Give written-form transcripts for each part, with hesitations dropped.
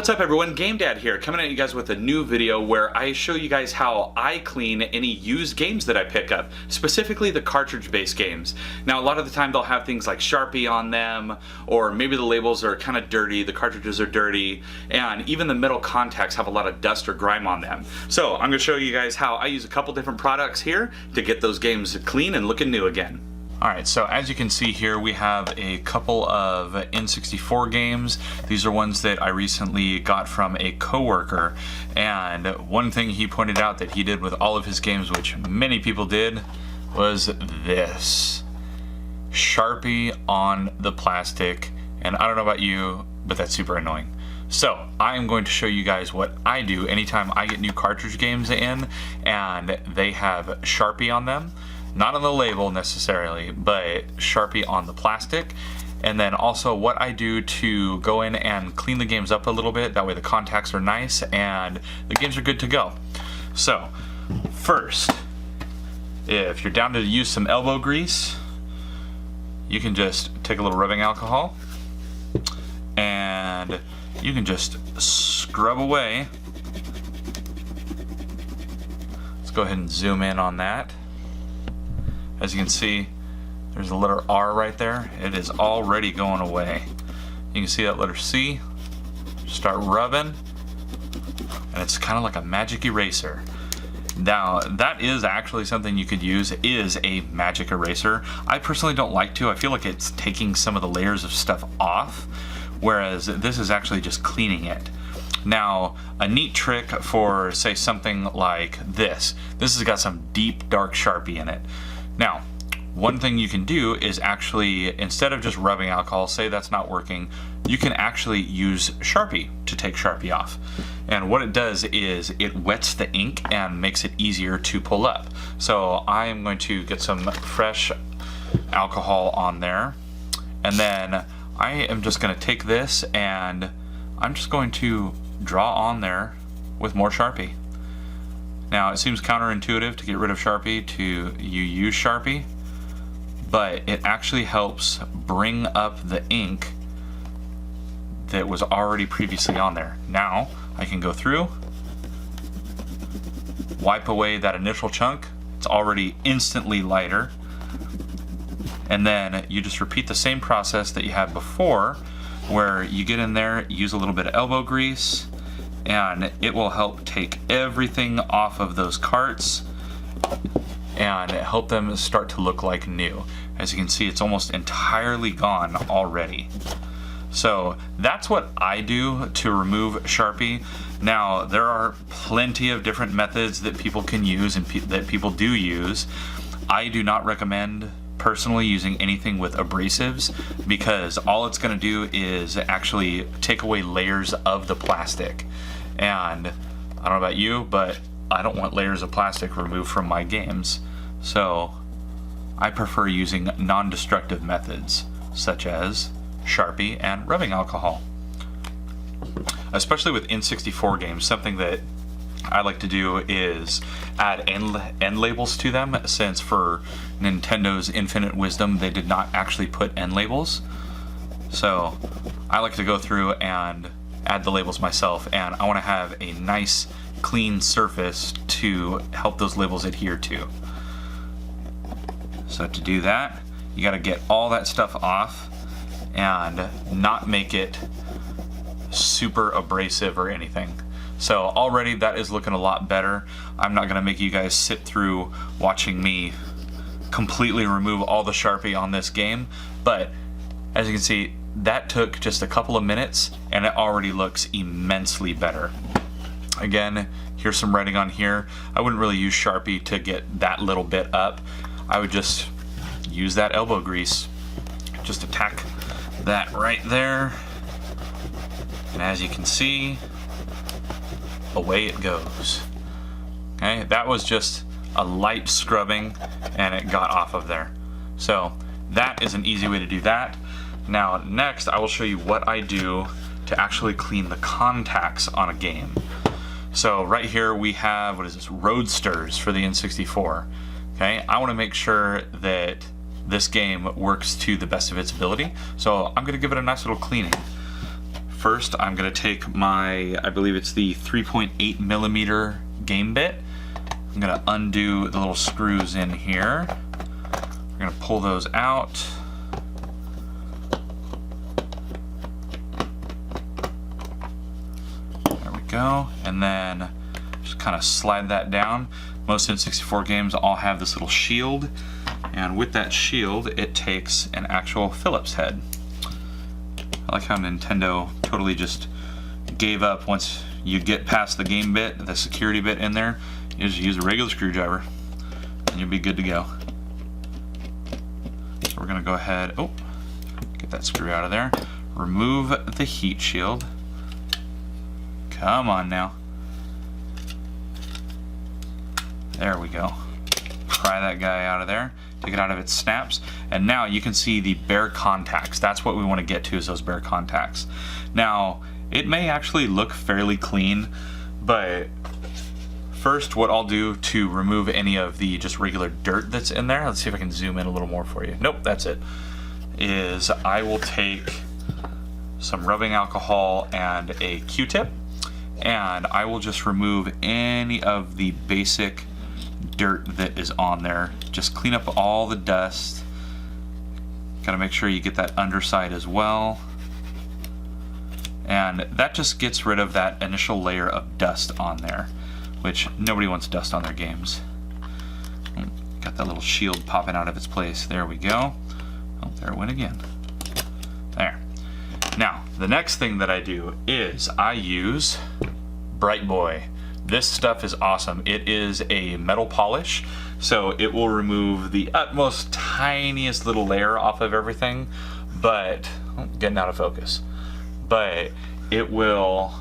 What's up everyone, GameDad here, coming at you guys with a new video where I show you guys how I clean any used games that I pick up, specifically the cartridge-based games. Now a lot of the time they'll have things like Sharpie on them, or maybe the labels are kind of dirty, the cartridges are dirty, and even the metal contacts have a lot of dust or grime on them. So I'm going to show you guys how I use a couple different products here to get those games clean and looking new again. Alright, so as you can see here, we have a couple of N64 games. These are ones that I recently got from a coworker, and one thing he pointed out that he did with all of his games, which many people did, was this. Sharpie on the plastic, and I don't know about you, but that's super annoying. So I am going to show you guys what I do anytime I get new cartridge games in and they have Sharpie on them. Not on the label necessarily, but Sharpie on the plastic. And then also what I do to go in and clean the games up a little bit. That way the contacts are nice and the games are good to go. So first, if you're down to use some elbow grease, you can just take a little rubbing alcohol and you can just scrub away. Let's go ahead and zoom in on that. As you can see, there's a letter R right there. It is already going away. You can see that letter C. Start rubbing, and it's kind of like a magic eraser. Now, that is actually something you could use, is a magic eraser. I personally don't like to. I feel like it's taking some of the layers of stuff off, whereas this is actually just cleaning it. Now, a neat trick for, say, something like this. This has got some deep, dark Sharpie in it. Now, one thing you can do is actually, instead of just rubbing alcohol, say that's not working, you can actually use Sharpie to take Sharpie off. And what it does is it wets the ink and makes it easier to pull up. So I am going to get some fresh alcohol on there, and then I am just going to take this and I'm just going to draw on there with more Sharpie. Now, it seems counterintuitive to get rid of Sharpie to you use Sharpie, but it actually helps bring up the ink that was already previously on there. Now, I can go through, wipe away that initial chunk. It's already instantly lighter. And then you just repeat the same process that you had before, where you get in there, use a little bit of elbow grease, and it will help take everything off of those carts and help them start to look like new. As you can see, it's almost entirely gone already. So that's what I do to remove Sharpie. Now, there are plenty of different methods that people can use and that people do use. I do not recommend personally using anything with abrasives, because all it's going to do is actually take away layers of the plastic. And I don't know about you, but I don't want layers of plastic removed from my games. So I prefer using non-destructive methods such as Sharpie and rubbing alcohol. Especially with N64 games, something that I like to do is add end labels to them, since for Nintendo's Infinite Wisdom they did not actually put end labels. So I like to go through and add the labels myself, and I want to have a nice clean surface to help those labels adhere to. So to do that, you got to get all that stuff off and not make it super abrasive or anything. So already that is looking a lot better. I'm not going to make you guys sit through watching me completely remove all the Sharpie on this game, but as you can see, that took just a couple of minutes and it already looks immensely better. Again, here's some writing on here. I wouldn't really use Sharpie to get that little bit up. I would just use that elbow grease. Just attack that right there. And as you can see, away it goes. Okay, that was just a light scrubbing and it got off of there. So that is an easy way to do that. Now next I will show you what I do to actually clean the contacts on a game. So right here we have, what is this, Roadsters for the N64. Okay, I want to make sure that this game works to the best of its ability, so I'm going to give it a nice little cleaning. first I'm going to take my, I believe it's the 3.8 millimeter GameBit. I'm going to undo the little screws in here. We're going to pull those out. There we go. And then just kind of slide that down. Most N64 games all have this little shield, and with that shield it takes an actual Phillips head. I like how Nintendo totally just gave up once you get past the game bit, the security bit in there. You just use a regular screwdriver and you'll be good to go. So we're going to go ahead, get that screw out of there, remove the heat shield. Come on now. There we go. Pry that guy out of there, take it out of its snaps, and now you can see the bare contacts. That's what we want to get to, is those bare contacts. Now, it may actually look fairly clean, but first what I'll do to remove any of the just regular dirt that's in there, let's see if I can zoom in a little more for you. Nope, that's it. Is I will take some rubbing alcohol and a Q-tip, and I will just remove any of the basic dirt that is on there. Just clean up all the dust. Gotta make sure you get that underside as well. And that just gets rid of that initial layer of dust on there, which nobody wants dust on their games. Got that little shield popping out of its place. There we go. Oh, there it went again. There. Now, the next thing that I do is I use Bright Boy. This stuff is awesome. It is a metal polish, so it will remove the utmost tiniest little layer off of everything, but, getting out of focus, but it will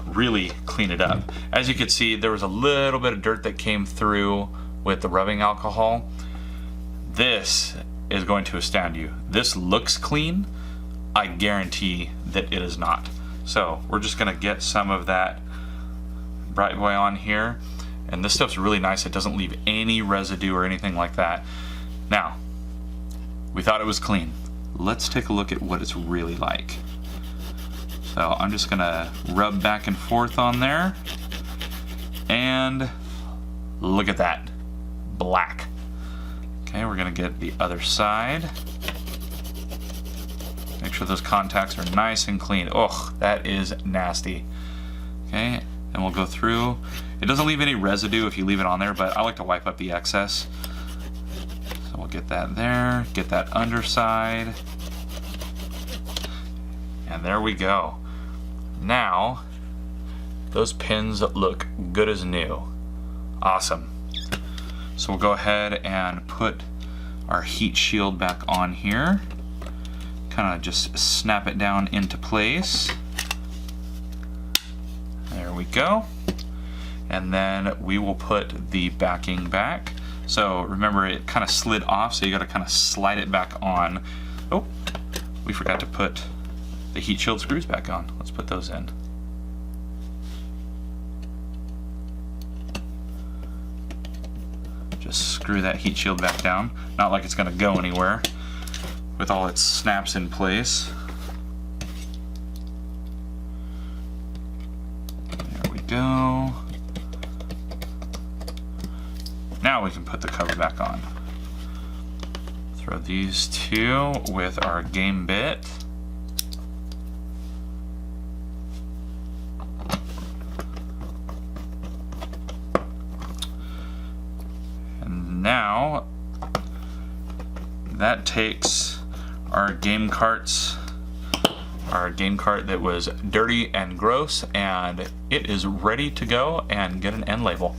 really clean it up. As you can see, there was a little bit of dirt that came through with the rubbing alcohol. This is going to astound you. This looks clean. I guarantee that it is not. So we're just gonna get some of that Bright Boy on here, and this stuff's really nice. It doesn't leave any residue or anything like that. Now, we thought it was clean. Let's take a look at what it's really like. So I'm just gonna rub back and forth on there, and look at that, black. Okay, we're gonna get the other side. Make sure those contacts are nice and clean. Oh, that is nasty. Okay, and we'll go through. It doesn't leave any residue if you leave it on there, but I like to wipe up the excess. So we'll get that there, get that underside. And there we go. Now, those pins look good as new. Awesome. So we'll go ahead and put our heat shield back on here. Kind of just snap it down into place. There we go. And then we will put the backing back. So remember, it kind of slid off, so you got to kind of slide it back on. Oh, we forgot to put the heat shield screws back on. Let's put those in. Just screw that heat shield back down. Not like it's going to go anywhere with all its snaps in place. There we go. Now we can put the cover back on. Throw these two with our game bit. And now that takes our game carts, our game cart that was dirty and gross, and it is ready to go and get an end label.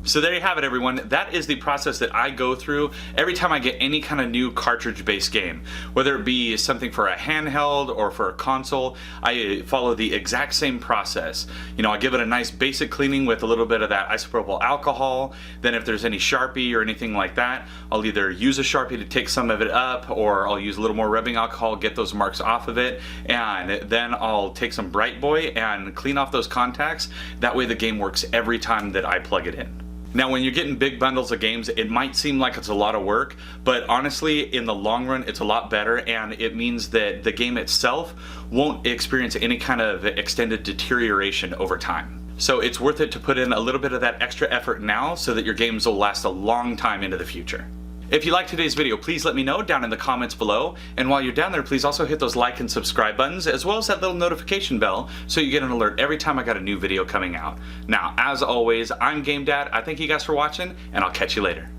So there you have it, everyone. That is the process that I go through every time I get any kind of new cartridge-based game. Whether it be something for a handheld or for a console, I follow the exact same process. You know, I give it a nice basic cleaning with a little bit of that isopropyl alcohol. Then if there's any Sharpie or anything like that, I'll either use a Sharpie to take some of it up, or I'll use a little more rubbing alcohol, get those marks off of it, and then I'll take some Bright Boy and clean off those contacts. That way the game works every time that I plug it in. Now, when you're getting big bundles of games, it might seem like it's a lot of work, but honestly, in the long run, it's a lot better, and it means that the game itself won't experience any kind of extended deterioration over time. So it's worth it to put in a little bit of that extra effort now so that your games will last a long time into the future. If you liked today's video, please let me know down in the comments below. And while you're down there, please also hit those like and subscribe buttons, as well as that little notification bell so you get an alert every time I got a new video coming out. Now, as always, I'm GameDad. I thank you guys for watching, and I'll catch you later.